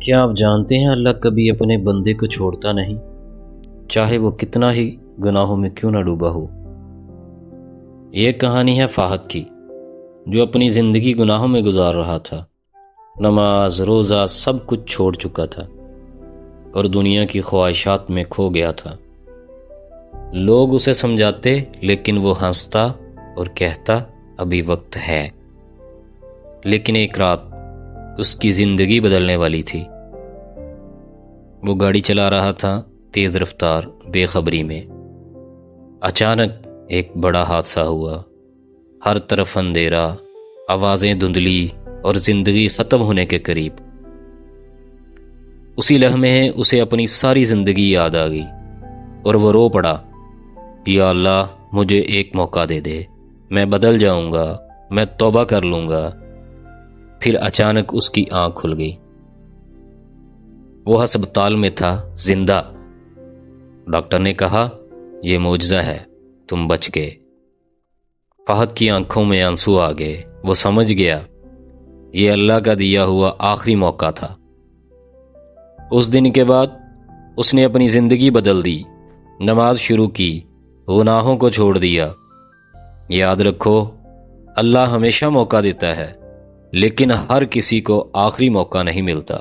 کیا آپ جانتے ہیں اللہ کبھی اپنے بندے کو چھوڑتا نہیں، چاہے وہ کتنا ہی گناہوں میں کیوں نہ ڈوبا ہو۔ یہ کہانی ہے فہد کی، جو اپنی زندگی گناہوں میں گزار رہا تھا، نماز روزہ سب کچھ چھوڑ چکا تھا اور دنیا کی خواہشات میں کھو گیا تھا۔ لوگ اسے سمجھاتے لیکن وہ ہنستا اور کہتا ابھی وقت ہے۔ لیکن ایک رات اس کی زندگی بدلنے والی تھی۔ وہ گاڑی چلا رہا تھا تیز رفتار بے خبری میں۔ اچانک ایک بڑا حادثہ ہوا۔ ہر طرف اندھیرا، آوازیں دھندلی اور زندگی ختم ہونے کے قریب۔ اسی لمحے اسے اپنی ساری زندگی یاد آ گئی اور وہ رو پڑا، یا اللہ مجھے ایک موقع دے دے، میں بدل جاؤں گا، میں توبہ کر لوں گا۔ پھر اچانک اس کی آنکھ کھل گئی۔ وہ ہسپتال میں تھا، زندہ۔ ڈاکٹر نے کہا یہ معجزہ ہے، تم بچ گئے۔ فہد کی آنکھوں میں آنسو آ گئے۔ وہ سمجھ گیا یہ اللہ کا دیا ہوا آخری موقع تھا۔ اس دن کے بعد اس نے اپنی زندگی بدل دی، نماز شروع کی، گناہوں کو چھوڑ دیا۔ یاد رکھو، اللہ ہمیشہ موقع دیتا ہے، لیکن ہر کسی کو آخری موقع نہیں ملتا۔